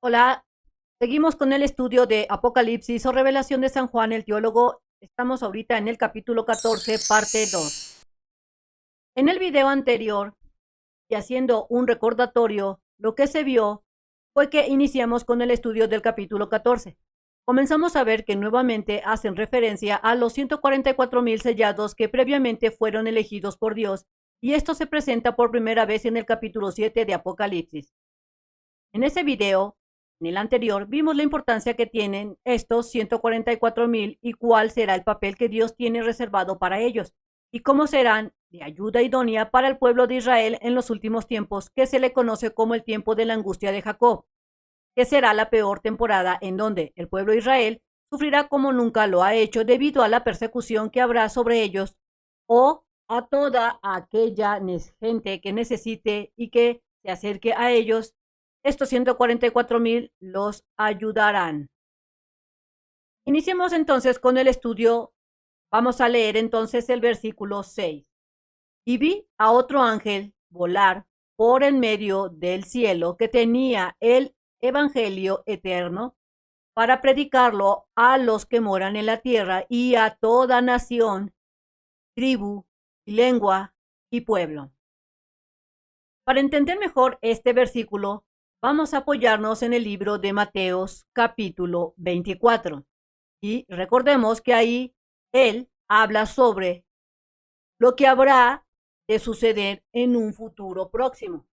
Hola, seguimos con el estudio de Apocalipsis o Revelación de San Juan el teólogo. Estamos ahorita en el capítulo 14, parte 2. En el video anterior, y haciendo un recordatorio, lo que se vio fue que iniciamos con el estudio del capítulo 14. Comenzamos a ver que nuevamente hacen referencia a los 144,000 sellados que previamente fueron elegidos por Dios, y esto se presenta por primera vez en el capítulo 7 de Apocalipsis. En ese video, en el anterior, vimos la importancia que tienen estos 144,000 y cuál será el papel que Dios tiene reservado para ellos y cómo serán de ayuda idónea para el pueblo de Israel en los últimos tiempos, que se le conoce como el tiempo de la angustia de Jacob, que será la peor temporada en donde el pueblo de Israel sufrirá como nunca lo ha hecho debido a la persecución que habrá sobre ellos o a toda aquella gente que necesite y que se acerque a ellos. Estos 144,000 los ayudarán. Iniciemos entonces con el estudio. Vamos a leer entonces el versículo 6. Y vi a otro ángel volar por en medio del cielo que tenía el evangelio eterno para predicarlo a los que moran en la tierra y a toda nación, tribu, lengua y pueblo. Para entender mejor este versículo, vamos a apoyarnos en el libro de Mateos capítulo 24. Y recordemos que ahí él habla sobre lo que habrá de suceder en un futuro próximo.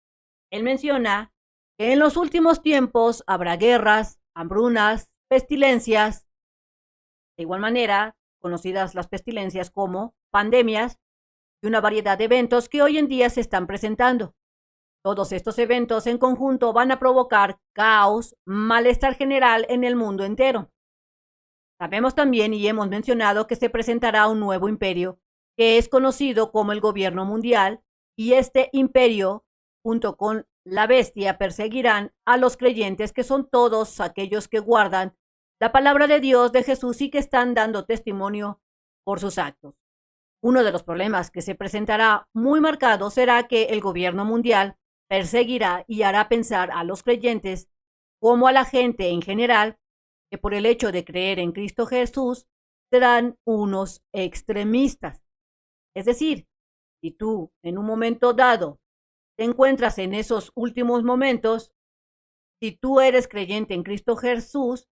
Él menciona que en los últimos tiempos habrá guerras, hambrunas, pestilencias, de igual manera conocidas las pestilencias como pandemias y una variedad de eventos que hoy en día se están presentando. Todos estos eventos en conjunto van a provocar caos, malestar general en el mundo entero. Sabemos también y hemos mencionado que se presentará un nuevo imperio, que es conocido como el gobierno mundial, y este imperio, junto con la bestia, perseguirán a los creyentes, que son todos aquellos que guardan la palabra de Dios, de Jesús, y que están dando testimonio por sus actos. Uno de los problemas que se presentará muy marcado será que el gobierno mundial perseguirá y hará pensar a los creyentes, como a la gente en general, que por el hecho de creer en Cristo Jesús serán unos extremistas. Es decir, si tú en un momento dado te encuentras en esos últimos momentos, si tú eres creyente en Cristo Jesús,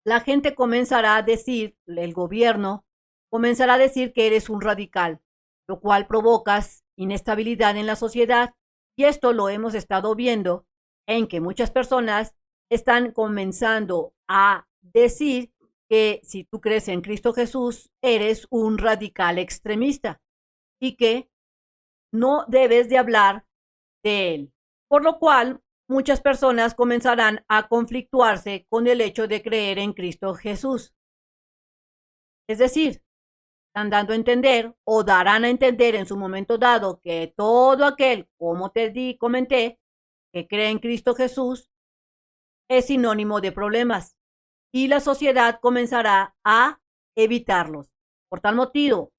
la gente comenzará a decir, el gobierno comenzará a decir que eres un radical, lo cual provocas inestabilidad en la sociedad. Y esto lo hemos estado viendo en que muchas personas están comenzando a decir que si tú crees en Cristo Jesús, eres un radical extremista y que no debes de hablar de él. Por lo cual, muchas personas comenzarán a conflictuarse con el hecho de creer en Cristo Jesús. Es decir, están dando a entender o darán a entender en su momento dado que todo aquel, como comenté, que cree en Cristo Jesús es sinónimo de problemas y la sociedad comenzará a evitarlos. Por tal motivo,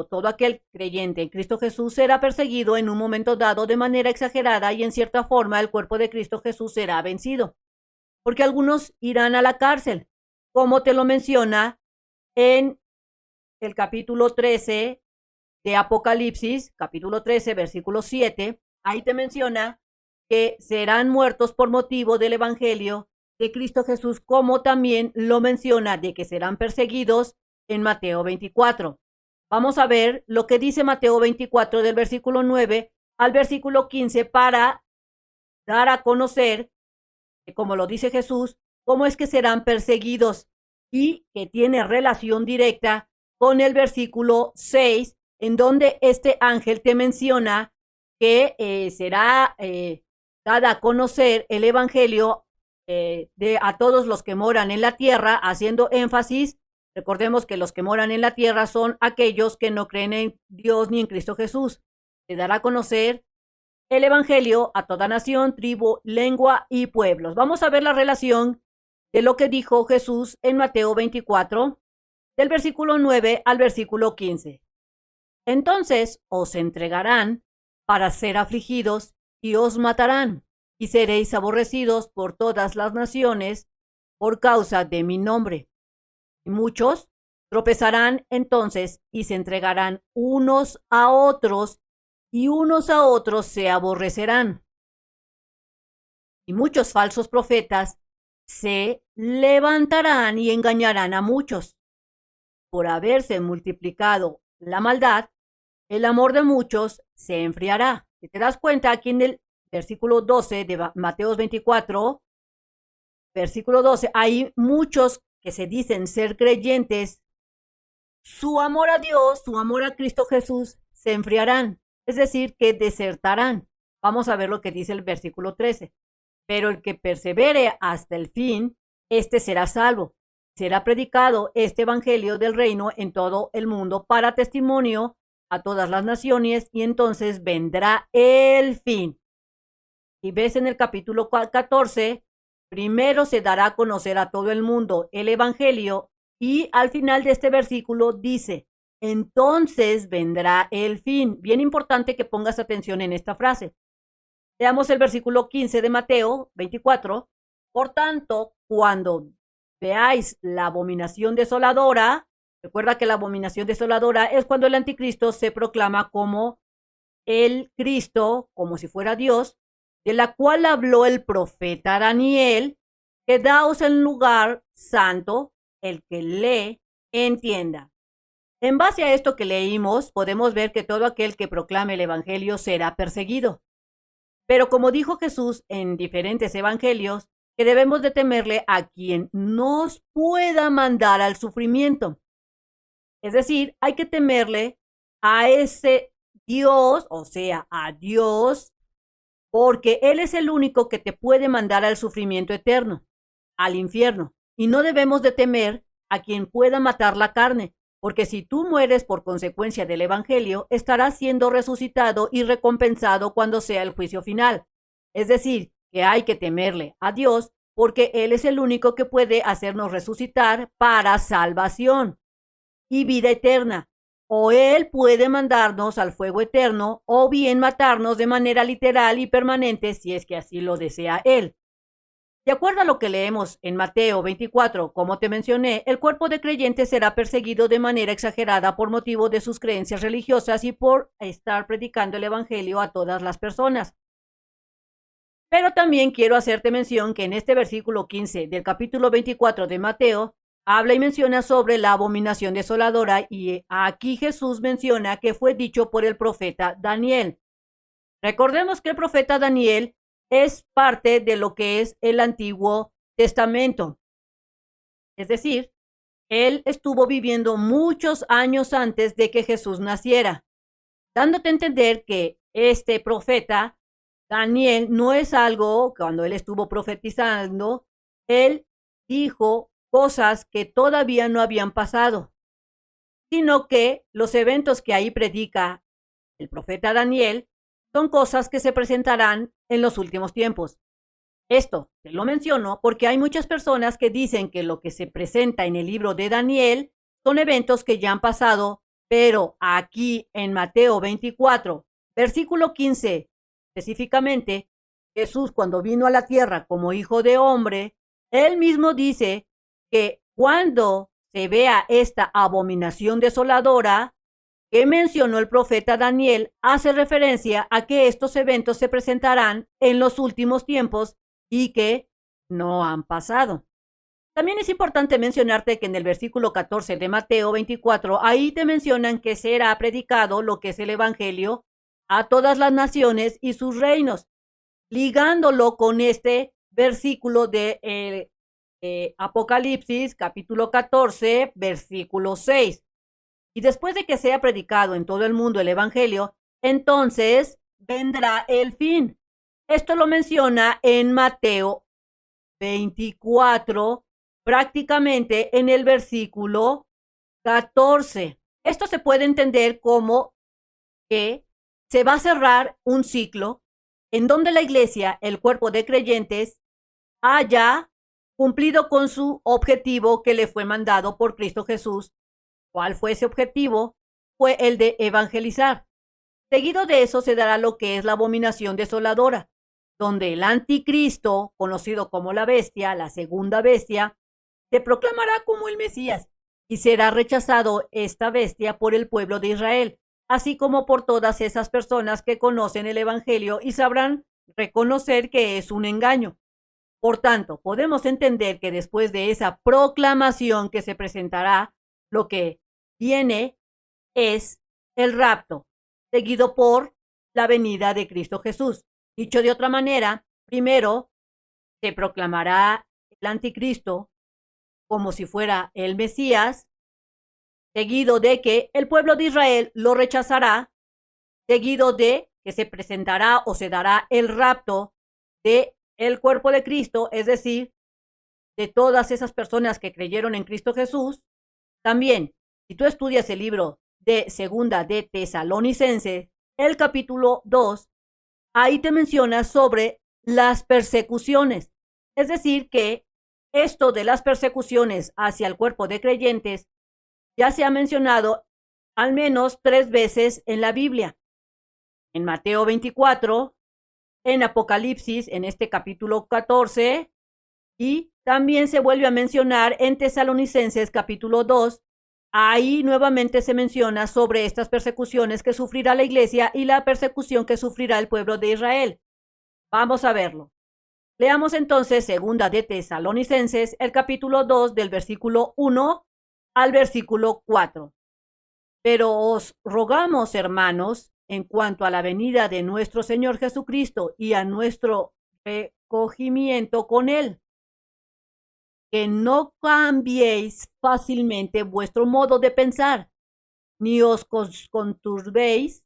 todo aquel creyente en Cristo Jesús será perseguido en un momento dado de manera exagerada y en cierta forma el cuerpo de Cristo Jesús será vencido. Porque algunos irán a la cárcel, como te lo menciona en el capítulo 13 de Apocalipsis, capítulo 13, versículo 7, ahí te menciona que serán muertos por motivo del Evangelio de Cristo Jesús, como también lo menciona de que serán perseguidos en Mateo 24. Vamos a ver lo que dice Mateo 24 del versículo 9 al versículo 15 para dar a conocer, como lo dice Jesús, cómo es que serán perseguidos y que tiene relación directa con el versículo 6, en donde este ángel te menciona que será dada a conocer el evangelio de a todos los que moran en la tierra, haciendo énfasis. Recordemos que los que moran en la tierra son aquellos que no creen en Dios ni en Cristo Jesús. Se dará a conocer el evangelio a toda nación, tribu, lengua y pueblos. Vamos a ver la relación de lo que dijo Jesús en Mateo 24, del versículo 9 al versículo 15. Entonces os entregarán para ser afligidos y os matarán, y seréis aborrecidos por todas las naciones por causa de mi nombre. Y muchos tropezarán entonces y se entregarán unos a otros, y unos a otros se aborrecerán. Y muchos falsos profetas se levantarán y engañarán a muchos. Por haberse multiplicado la maldad, el amor de muchos se enfriará. Si te das cuenta, aquí en el versículo 12 de Mateo 24, versículo 12, hay muchos que se dicen ser creyentes. Su amor a Dios, su amor a Cristo Jesús se enfriarán, es decir, que desertarán. Vamos a ver lo que dice el versículo 13. Pero el que persevere hasta el fin, este será salvo. Será predicado este evangelio del reino en todo el mundo para testimonio a todas las naciones, y entonces vendrá el fin. Y ves en el capítulo 14, primero se dará a conocer a todo el mundo el evangelio, y al final de este versículo dice, entonces vendrá el fin. Bien importante que pongas atención en esta frase. Veamos el versículo 15 de Mateo 24. Por tanto, cuando veáis la abominación desoladora, recuerda que la abominación desoladora es cuando el anticristo se proclama como el Cristo, como si fuera Dios, de la cual habló el profeta Daniel, quedaos en lugar santo, el que lee, entienda. En base a esto que leímos, podemos ver que todo aquel que proclame el evangelio será perseguido. Pero como dijo Jesús en diferentes evangelios, que debemos de temerle a quien nos pueda mandar al sufrimiento. Es decir, hay que temerle a ese Dios, o sea, a Dios, porque Él es el único que te puede mandar al sufrimiento eterno, al infierno. Y no debemos de temer a quien pueda matar la carne, porque si tú mueres por consecuencia del evangelio, estarás siendo resucitado y recompensado cuando sea el juicio final. Es decir, que hay que temerle a Dios, porque Él es el único que puede hacernos resucitar para salvación y vida eterna. O Él puede mandarnos al fuego eterno, o bien matarnos de manera literal y permanente si es que así lo desea Él. De acuerdo a lo que leemos en Mateo 24, como te mencioné, el cuerpo de creyentes será perseguido de manera exagerada por motivo de sus creencias religiosas y por estar predicando el evangelio a todas las personas. Pero también quiero hacerte mención que en este versículo 15 del capítulo 24 de Mateo, habla y menciona sobre la abominación desoladora, y aquí Jesús menciona que fue dicho por el profeta Daniel. Recordemos que el profeta Daniel es parte de lo que es el Antiguo Testamento. Es decir, él estuvo viviendo muchos años antes de que Jesús naciera, dándote a entender que este profeta Daniel no es algo, cuando él estuvo profetizando, él dijo cosas que todavía no habían pasado, sino que los eventos que ahí predica el profeta Daniel son cosas que se presentarán en los últimos tiempos. Esto te lo menciono porque hay muchas personas que dicen que lo que se presenta en el libro de Daniel son eventos que ya han pasado, pero aquí en Mateo 24, versículo 15, específicamente, Jesús, cuando vino a la tierra como hijo de hombre, él mismo dice que cuando se vea esta abominación desoladora que mencionó el profeta Daniel, hace referencia a que estos eventos se presentarán en los últimos tiempos y que no han pasado. También es importante mencionarte que en el versículo 14 de Mateo 24, ahí te mencionan que será predicado lo que es el evangelio a todas las naciones y sus reinos, ligándolo con este versículo de Apocalipsis, capítulo 14, versículo 6. Y después de que sea predicado en todo el mundo el evangelio, entonces vendrá el fin. Esto lo menciona en Mateo 24, prácticamente en el versículo 14. Esto se puede entender como que se va a cerrar un ciclo en donde la iglesia, el cuerpo de creyentes, haya cumplido con su objetivo que le fue mandado por Cristo Jesús. ¿Cuál fue ese objetivo? Fue el de evangelizar. Seguido de eso se dará lo que es la abominación desoladora. donde el anticristo, conocido como la bestia, la segunda bestia, se proclamará como el Mesías y será rechazado esta bestia por el pueblo de Israel, así como por todas esas personas que conocen el Evangelio y sabrán reconocer que es un engaño. Por tanto, podemos entender que después de esa proclamación que se presentará, lo que viene es el rapto, seguido por la venida de Cristo Jesús. Dicho de otra manera, primero se proclamará el anticristo como si fuera el Mesías, seguido de que el pueblo de Israel lo rechazará, seguido de que se presentará o se dará el rapto de el cuerpo de Cristo, es decir, de todas esas personas que creyeron en Cristo Jesús. También, si tú estudias el libro de Segunda de Tesalonicenses, el capítulo 2, ahí te menciona sobre las persecuciones. Es decir, que esto de las persecuciones hacia el cuerpo de creyentes ya se ha mencionado al menos 3 veces en la Biblia. En Mateo 24, en Apocalipsis, en este capítulo 14, y también se vuelve a mencionar en Tesalonicenses capítulo 2. Ahí nuevamente se menciona sobre estas persecuciones que sufrirá la iglesia y la persecución que sufrirá el pueblo de Israel. Vamos a verlo. Leamos entonces segunda de Tesalonicenses, el capítulo 2, del versículo 1 al versículo 4. Pero os rogamos, hermanos, en cuanto a la venida de nuestro Señor Jesucristo y a nuestro recogimiento con Él, que no cambiéis fácilmente vuestro modo de pensar, ni os conturbéis,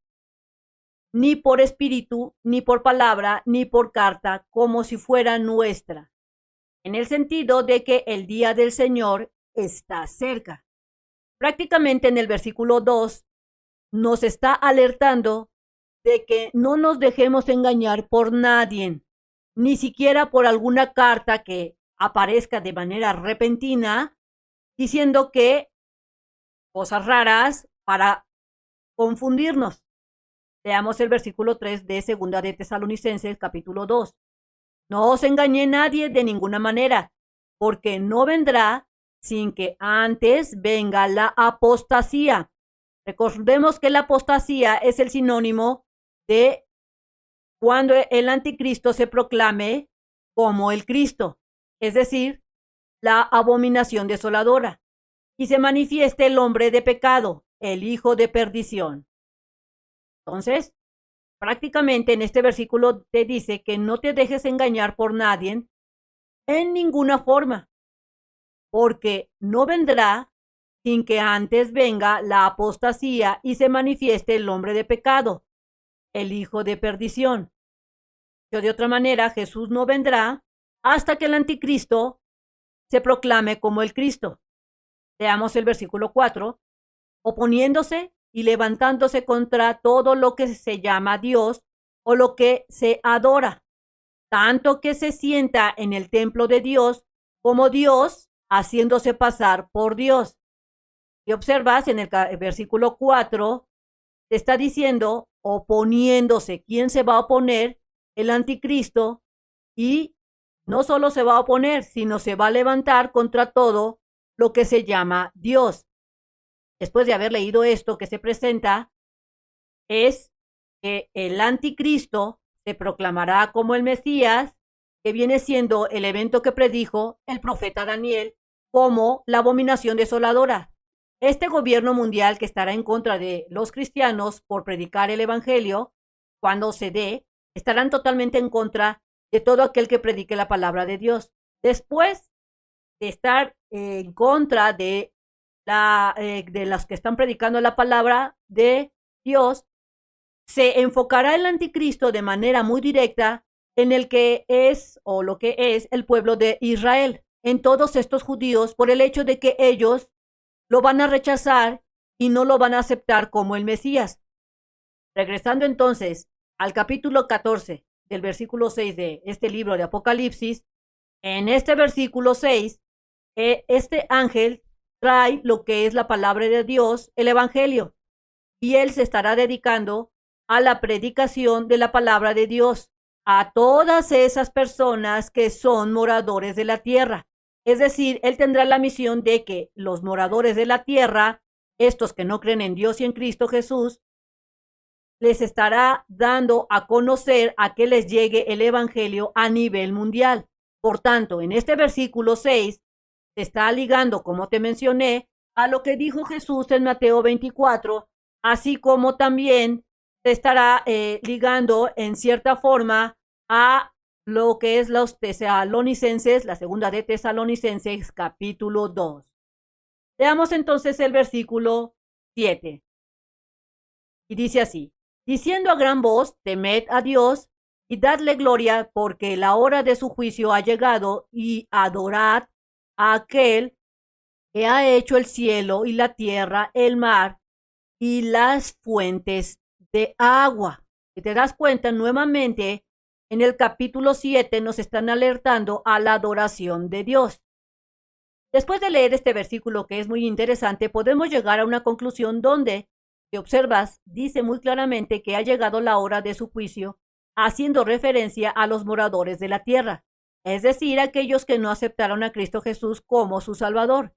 ni por espíritu, ni por palabra, ni por carta, como si fuera nuestra, en el sentido de que el día del Señor está cerca. Prácticamente en el versículo 2 nos está alertando de que no nos dejemos engañar por nadie, ni siquiera por alguna carta que aparezca de manera repentina, diciendo que cosas raras para confundirnos. Veamos el versículo 3 de Segunda de Tesalonicenses, capítulo 2. No os engañe nadie de ninguna manera, porque no vendrá sin que antes venga la apostasía. Recordemos que la apostasía es el sinónimo de cuando el anticristo se proclame como el Cristo, es decir, la abominación desoladora, y se manifieste el hombre de pecado, el hijo de perdición. Entonces, prácticamente en este versículo te dice que no te dejes engañar por nadie en ninguna forma, porque no vendrá sin que antes venga la apostasía y se manifieste el hombre de pecado, el hijo de perdición. De otra manera, Jesús no vendrá hasta que el anticristo se proclame como el Cristo. Veamos el versículo 4. Oponiéndose y levantándose contra todo lo que se llama Dios o lo que se adora, tanto que se sienta en el templo de Dios como Dios, haciéndose pasar por Dios. Y observas en el versículo 4, te está diciendo oponiéndose. ¿Quién se va a oponer? El anticristo. Y no solo se va a oponer, sino se va a levantar contra todo lo que se llama Dios. Después de haber leído esto que se presenta, es que el anticristo se proclamará como el Mesías, que viene siendo el evento que predijo el profeta Daniel como la abominación desoladora. Este gobierno mundial que estará en contra de los cristianos por predicar el evangelio, cuando se dé, estarán totalmente en contra de todo aquel que predique la palabra de Dios. Después de estar en contra de las que están predicando la palabra de Dios, se enfocará el anticristo de manera muy directa en el que es o lo que es el pueblo de Israel, en todos estos judíos, por el hecho de que ellos lo van a rechazar y no lo van a aceptar como el Mesías. Regresando entonces al capítulo 14 del versículo 6 de este libro de Apocalipsis, en este versículo 6, este ángel trae lo que es la palabra de Dios, el evangelio, y él se estará dedicando a la predicación de la palabra de Dios. a todas esas personas que son moradores de la tierra. Es decir, Él tendrá la misión de que los moradores de la tierra, estos que no creen en Dios y en Cristo Jesús, les estará dando a conocer a que les llegue el Evangelio a nivel mundial. Por tanto, en este versículo 6 se está ligando, como te mencioné, a lo que dijo Jesús en Mateo 24, así como también se estará ligando en cierta forma a lo que es los tesalonicenses, la segunda de Tesalonicenses, capítulo 2. Veamos entonces el versículo 7. Y dice así: diciendo a gran voz, temed a Dios y dadle gloria, porque la hora de su juicio ha llegado, y adorad a aquel que ha hecho el cielo y la tierra, el mar y las fuentes de agua. Si te das cuenta, nuevamente en el capítulo 7 nos están alertando a la adoración de Dios. Después de leer este versículo, que es muy interesante, podemos llegar a una conclusión donde, si observas, dice muy claramente que ha llegado la hora de su juicio, haciendo referencia a los moradores de la tierra, es decir, aquellos que no aceptaron a Cristo Jesús como su Salvador,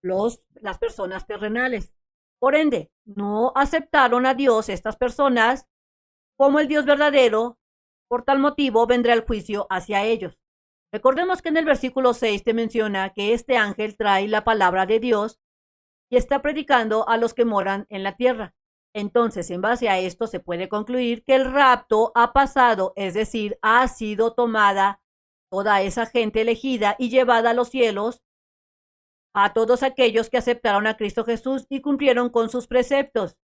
las personas terrenales. Por ende, no aceptaron a Dios estas personas como el Dios verdadero, por tal motivo vendrá el juicio hacia ellos. Recordemos que en el versículo 6 te menciona que este ángel trae la palabra de Dios y está predicando a los que moran en la tierra. Entonces, en base a esto se puede concluir que el rapto ha pasado, es decir, ha sido tomada toda esa gente elegida y llevada a los cielos, a todos aquellos que aceptaron a Cristo Jesús y cumplieron con sus preceptos,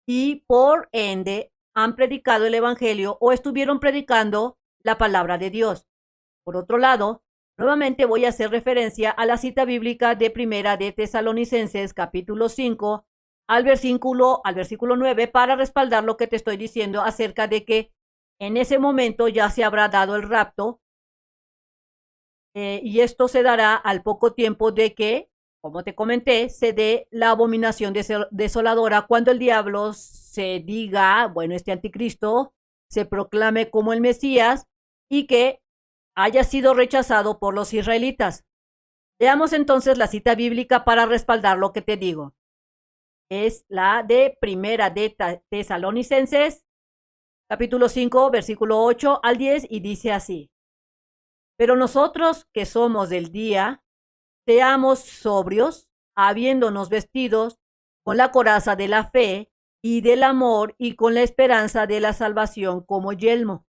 y por ende han predicado el Evangelio o estuvieron predicando la palabra de Dios. Por otro lado, nuevamente voy a hacer referencia a la cita bíblica de Primera de Tesalonicenses, capítulo 5, al versículo 9, para respaldar lo que te estoy diciendo acerca de que en ese momento ya se habrá dado el rapto, y esto se dará al poco tiempo de que, como te comenté, se dé la abominación desoladora, cuando el diablo se diga, bueno, este anticristo se proclame como el Mesías y que haya sido rechazado por los israelitas. Veamos entonces la cita bíblica para respaldar lo que te digo. Es la de Primera de Tesalonicenses, capítulo 5, versículo 8 al 10, y dice así: pero nosotros que somos del día, seamos sobrios, habiéndonos vestidos con la coraza de la fe y del amor y con la esperanza de la salvación como yelmo,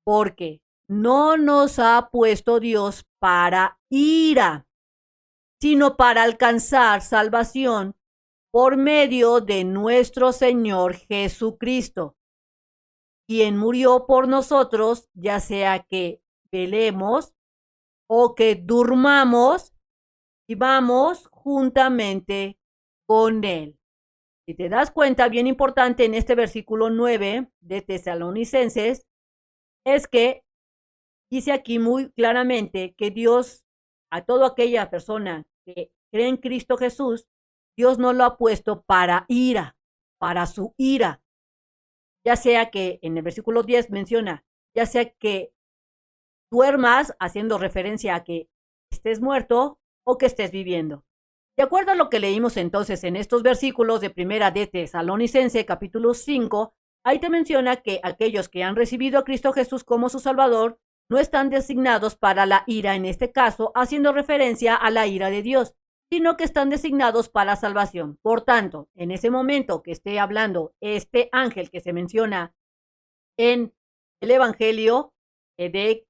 porque no nos ha puesto Dios para ira, sino para alcanzar salvación por medio de nuestro Señor Jesucristo, quien murió por nosotros, ya sea que velemos o que durmamos, y vamos juntamente con Él. Si te das cuenta, bien importante en este versículo 9 de Tesalonicenses, es que dice aquí muy claramente que Dios, a toda aquella persona que cree en Cristo Jesús, Dios no lo ha puesto para ira, para su ira. Ya sea que en el versículo 10 menciona, ya sea que duermas, haciendo referencia a que estés muerto o que estés viviendo. De acuerdo a lo que leímos entonces en estos versículos de Primera de Tesalonicense, capítulo 5, ahí te menciona que aquellos que han recibido a Cristo Jesús como su Salvador no están designados para la ira en este caso, haciendo referencia a la ira de Dios, sino que están designados para salvación. Por tanto, en ese momento que esté hablando este ángel que se menciona en el Evangelio de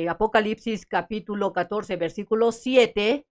Apocalipsis capítulo 14, versículo 7,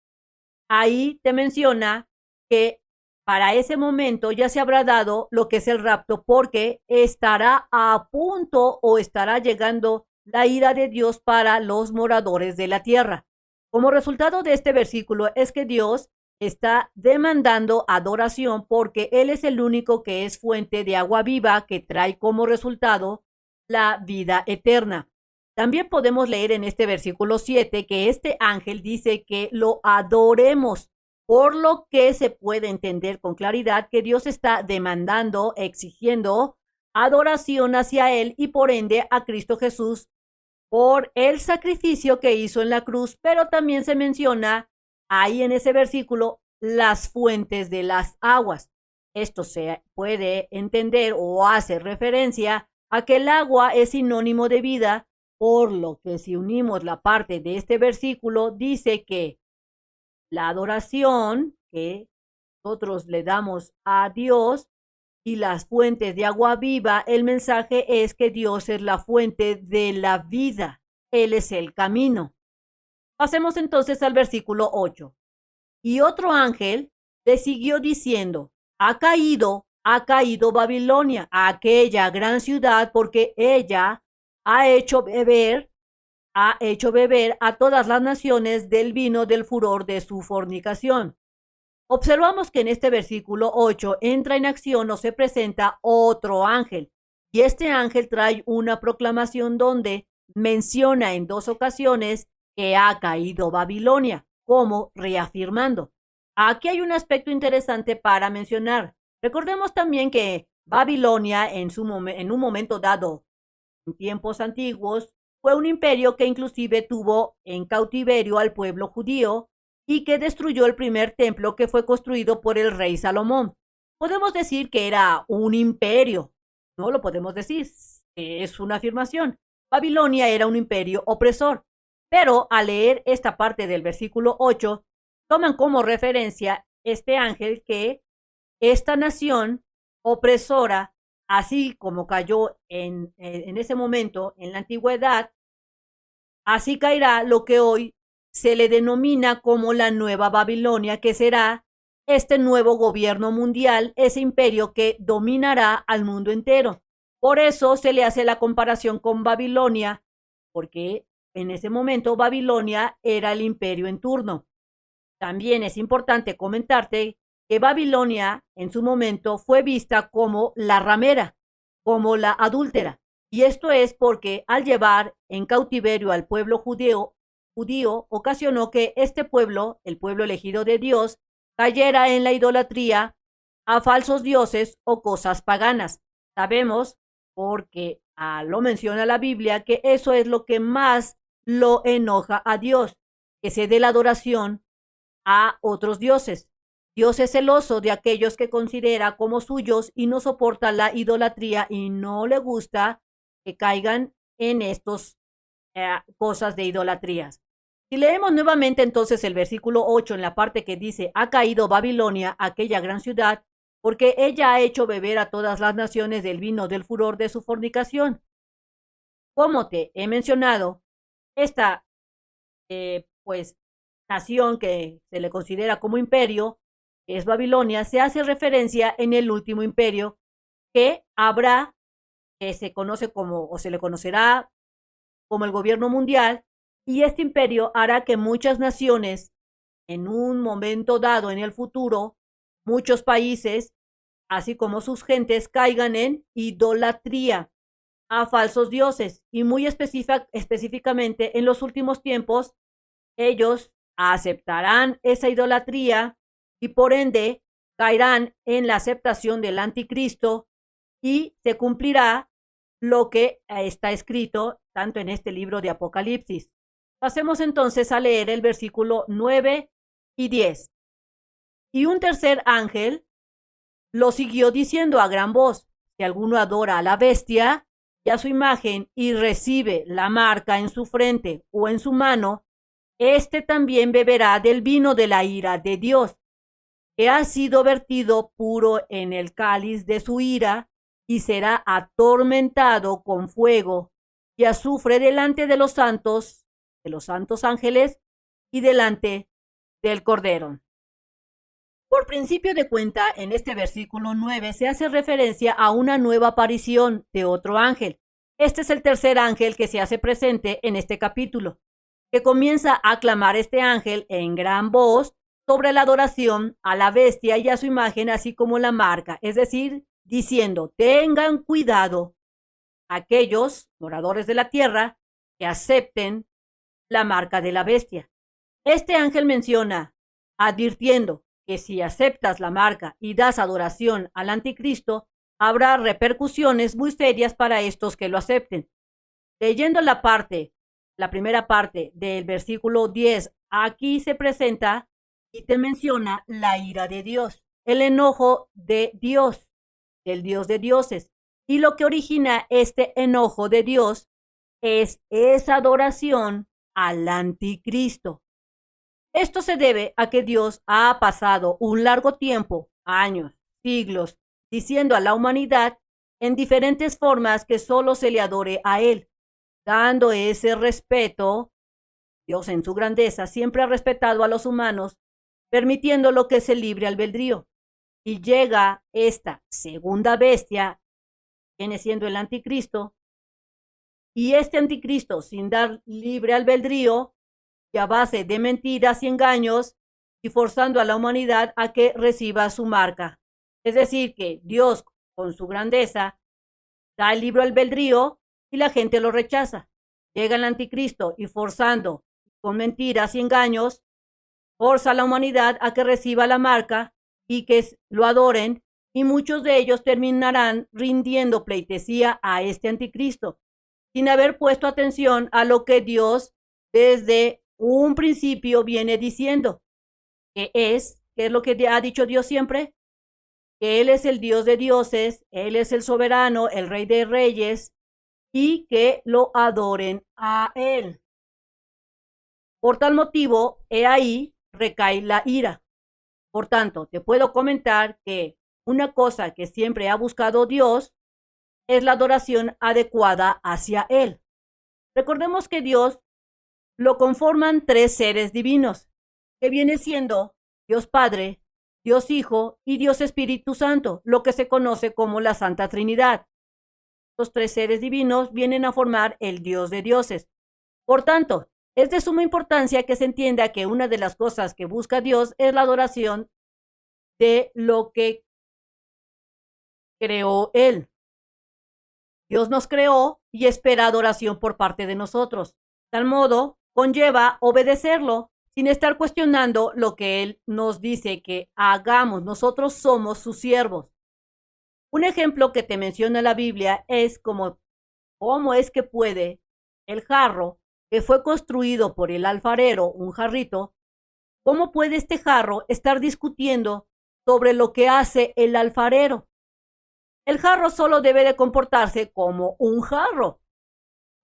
ahí te menciona que para ese momento ya se habrá dado lo que es el rapto, porque estará a punto o estará llegando la ira de Dios para los moradores de la tierra. Como resultado de este versículo es que Dios está demandando adoración, porque Él es el único que es fuente de agua viva que trae como resultado la vida eterna. También podemos leer en este versículo 7 que este ángel dice que lo adoremos, por lo que se puede entender con claridad que Dios está demandando, exigiendo adoración hacia Él y por ende a Cristo Jesús por el sacrificio que hizo en la cruz, pero también se menciona ahí en ese versículo las fuentes de las aguas. Esto se puede entender o hace referencia a que el agua es sinónimo de vida, por lo que si unimos la parte de este versículo, dice que la adoración que nosotros le damos a Dios y las fuentes de agua viva, el mensaje es que Dios es la fuente de la vida. Él es el camino. Pasemos entonces al versículo 8. Y otro ángel le siguió diciendo, ha caído Babilonia, aquella gran ciudad, porque ella ha hecho beber a todas las naciones del vino del furor de su fornicación. Observamos que en este versículo 8 entra en acción o se presenta otro ángel, y este ángel trae una proclamación donde menciona en 2 ocasiones que ha caído Babilonia, como reafirmando. Aquí hay un aspecto interesante para mencionar. Recordemos también que Babilonia en un momento dado, en tiempos antiguos, fue un imperio que inclusive tuvo en cautiverio al pueblo judío y que destruyó el primer templo que fue construido por el rey Salomón. Podemos decir que era un imperio, no lo podemos decir, es una afirmación. Babilonia era un imperio opresor, pero al leer esta parte del versículo 8, toman como referencia este ángel que esta nación opresora, así como cayó en ese momento en la antigüedad, así caerá lo que hoy se le denomina como la Nueva Babilonia, que será este nuevo gobierno mundial, ese imperio que dominará al mundo entero. Por eso se le hace la comparación con Babilonia, porque en ese momento Babilonia era el imperio en turno. También es importante comentarte que Babilonia en su momento fue vista como la ramera, como la adúltera. Y esto es porque al llevar en cautiverio al pueblo judío ocasionó que este pueblo, el pueblo elegido de Dios, cayera en la idolatría a falsos dioses o cosas paganas. Sabemos, porque lo menciona la Biblia, que eso es lo que más lo enoja a Dios, que se dé la adoración a otros dioses. Dios es celoso de aquellos que considera como suyos y no soporta la idolatría y no le gusta que caigan en estos cosas de idolatrías. Si leemos nuevamente entonces el versículo 8 en la parte que dice, ha caído Babilonia, aquella gran ciudad, porque ella ha hecho beber a todas las naciones del vino del furor de su fornicación. Como te he mencionado, esta pues nación que se le considera como imperio, que es Babilonia, se hace referencia en el último imperio que habrá, que se conoce como, o se le conocerá como el gobierno mundial, y este imperio hará que muchas naciones, en un momento dado en el futuro, muchos países, así como sus gentes, caigan en idolatría a falsos dioses, y muy específicamente en los últimos tiempos, ellos aceptarán esa idolatría y por ende caerán en la aceptación del anticristo y se cumplirá lo que está escrito tanto en este libro de Apocalipsis. Pasemos entonces a leer el versículo 9 y 10. Y un tercer ángel lo siguió diciendo a gran voz, si alguno adora a la bestia y a su imagen y recibe la marca en su frente o en su mano, este también beberá del vino de la ira de Dios, que ha sido vertido puro en el cáliz de su ira, y será atormentado con fuego y azufre delante de los santos ángeles, y delante del Cordero. Por principio de cuenta, en este versículo 9 se hace referencia a una nueva aparición de otro ángel. Este es el tercer ángel que se hace presente en este capítulo, que comienza a clamar este ángel en gran voz sobre la adoración a la bestia y a su imagen, así como la marca, es decir, diciendo, tengan cuidado aquellos moradores de la tierra que acepten la marca de la bestia. Este ángel menciona, advirtiendo que si aceptas la marca y das adoración al anticristo, habrá repercusiones muy serias para estos que lo acepten. Leyendo la primera parte del versículo 10, aquí se presenta y te menciona la ira de Dios, el enojo de Dios, el Dios de dioses. Y lo que origina este enojo de Dios es esa adoración al anticristo. Esto se debe a que Dios ha pasado un largo tiempo, años, siglos, diciendo a la humanidad en diferentes formas que solo se le adore a Él, dando ese respeto. Dios en su grandeza siempre ha respetado a los humanos, permitiendo lo que es el libre albedrío. Y llega esta segunda bestia, viene siendo el anticristo, y este anticristo, sin dar libre albedrío, y a base de mentiras y engaños, y forzando a la humanidad a que reciba su marca. Es decir, que Dios, con su grandeza, da el libre albedrío y la gente lo rechaza. Llega el anticristo y forzando, con mentiras y engaños, forza a la humanidad a que reciba la marca y que lo adoren, y muchos de ellos terminarán rindiendo pleitesía a este anticristo, sin haber puesto atención a lo que Dios desde un principio viene diciendo, que es lo que ha dicho Dios siempre, que Él es el Dios de dioses, Él es el soberano, el Rey de reyes, y que lo adoren a Él. Por tal motivo, he ahí recae la ira. Por tanto, te puedo comentar que una cosa que siempre ha buscado Dios es la adoración adecuada hacia Él. Recordemos que Dios lo conforman tres seres divinos, que viene siendo Dios Padre, Dios Hijo y Dios Espíritu Santo, lo que se conoce como la Santa Trinidad. Los tres seres divinos vienen a formar el Dios de dioses. Por tanto, es de suma importancia que se entienda que una de las cosas que busca Dios es la adoración de lo que creó Él. Dios nos creó y espera adoración por parte de nosotros. De tal modo, conlleva obedecerlo sin estar cuestionando lo que Él nos dice que hagamos. Nosotros somos sus siervos. Un ejemplo que te menciona la Biblia es cómo es que puede el jarro que fue construido por el alfarero, un jarrito, cómo puede este jarro estar discutiendo sobre lo que hace el alfarero. El jarro solo debe de comportarse como un jarro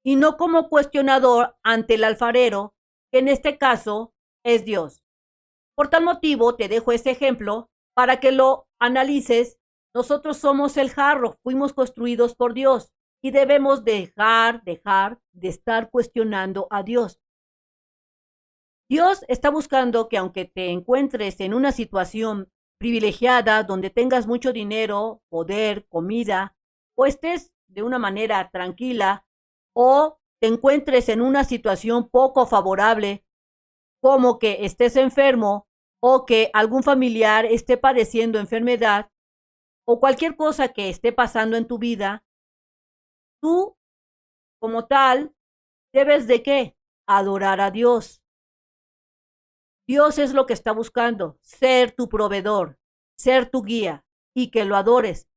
y no como cuestionador ante el alfarero, que en este caso es Dios. Por tal motivo, te dejo este ejemplo para que lo analices. Nosotros somos el jarro, fuimos construidos por Dios y debemos dejar de estar cuestionando a Dios. Dios está buscando que aunque te encuentres en una situación privilegiada, donde tengas mucho dinero, poder, comida, o estés de una manera tranquila, o te encuentres en una situación poco favorable, como que estés enfermo o que algún familiar esté padeciendo enfermedad o cualquier cosa que esté pasando en tu vida, tú como tal debes de ¿qué? Adorar a Dios. Dios es lo que está buscando, ser tu proveedor, ser tu guía y que lo adores.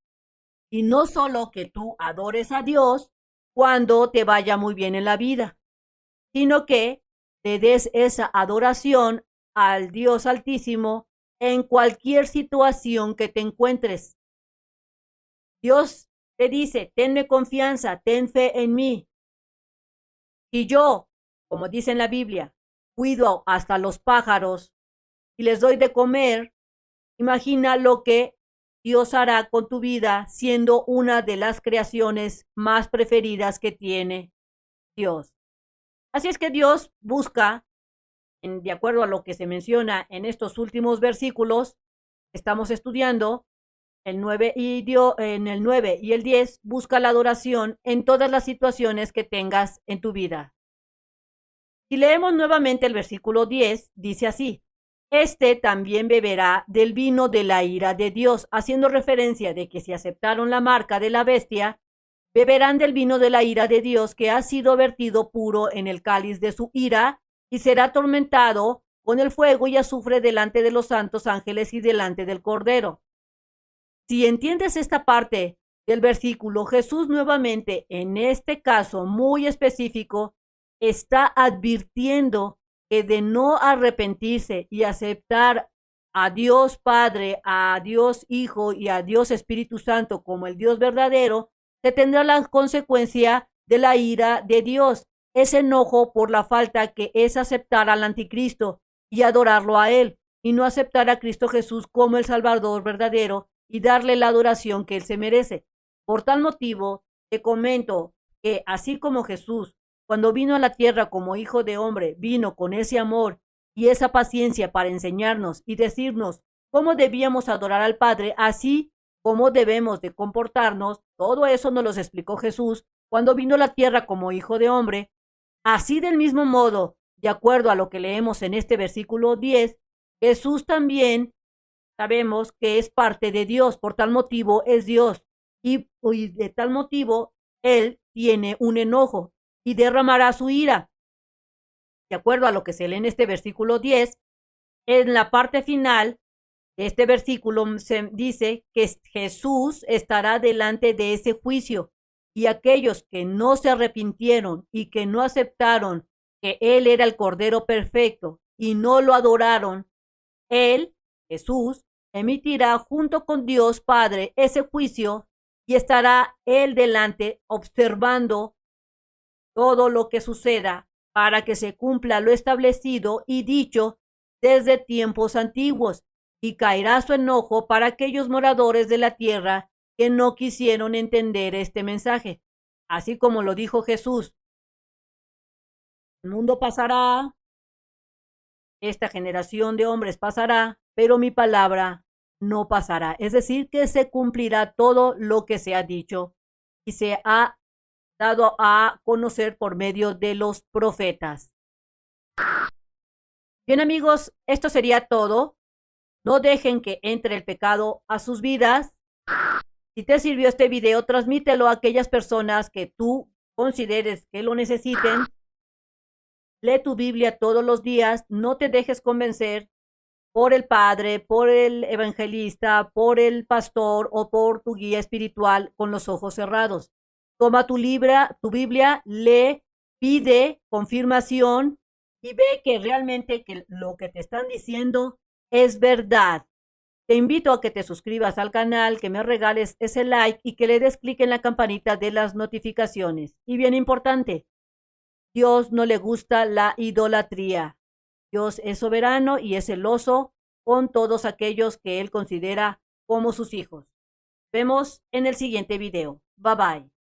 Y no solo que tú adores a Dios cuando te vaya muy bien en la vida, sino que le des esa adoración al Dios Altísimo en cualquier situación que te encuentres. Dios te dice, tenme confianza, ten fe en mí. Y yo, como dice en la Biblia, cuido hasta los pájaros y les doy de comer, imagina lo que Dios hará con tu vida siendo una de las creaciones más preferidas que tiene Dios. Así es que Dios busca, de acuerdo a lo que se menciona en estos últimos versículos, estamos estudiando el 9 en el 9 y el 10, busca la adoración en todas las situaciones que tengas en tu vida. Si leemos nuevamente el versículo 10, dice así: este también beberá del vino de la ira de Dios, haciendo referencia de que si aceptaron la marca de la bestia, beberán del vino de la ira de Dios, que ha sido vertido puro en el cáliz de su ira, y será atormentado con el fuego y azufre delante de los santos ángeles y delante del Cordero. Si entiendes esta parte del versículo, Jesús nuevamente, en este caso muy específico, está advirtiendo que de no arrepentirse y aceptar a Dios Padre, a Dios Hijo y a Dios Espíritu Santo como el Dios verdadero, se tendrá la consecuencia de la ira de Dios, ese enojo por la falta que es aceptar al anticristo y adorarlo a él, y no aceptar a Cristo Jesús como el Salvador verdadero y darle la adoración que él se merece. Por tal motivo, te comento que así como Jesús, cuando vino a la tierra como hijo de hombre, vino con ese amor y esa paciencia para enseñarnos y decirnos cómo debíamos adorar al Padre, así como debemos de comportarnos, todo eso nos lo explicó Jesús cuando vino a la tierra como hijo de hombre. Así del mismo modo, de acuerdo a lo que leemos en este versículo 10, Jesús también sabemos que es parte de Dios, por tal motivo es Dios. Y de tal motivo, Él tiene un enojo y derramará su ira. De acuerdo a lo que se lee en este versículo 10, en la parte final de este versículo se dice que Jesús estará delante de ese juicio y aquellos que no se arrepintieron y que no aceptaron que Él era el Cordero perfecto y no lo adoraron, Él, Jesús, emitirá junto con Dios Padre ese juicio y estará Él delante observando todo lo que suceda para que se cumpla lo establecido y dicho desde tiempos antiguos, y caerá su enojo para aquellos moradores de la tierra que no quisieron entender este mensaje. Así como lo dijo Jesús, el mundo pasará, esta generación de hombres pasará, pero mi palabra no pasará. Es decir, que se cumplirá todo lo que se ha dicho y se ha dado a conocer por medio de los profetas. Bien amigos, esto sería todo. No dejen que entre el pecado a sus vidas. Si te sirvió este video, transmítelo a aquellas personas que tú consideres que lo necesiten. Lee tu Biblia todos los días. No te dejes convencer por el padre, por el evangelista, por el pastor o por tu guía espiritual con los ojos cerrados. Toma tu Biblia, lee, pide confirmación y ve que realmente que lo que te están diciendo es verdad. Te invito a que te suscribas al canal, que me regales ese like y que le des clic en la campanita de las notificaciones. Y bien importante, Dios no le gusta la idolatría. Dios es soberano y es celoso con todos aquellos que Él considera como sus hijos. Vemos en el siguiente video. Bye bye.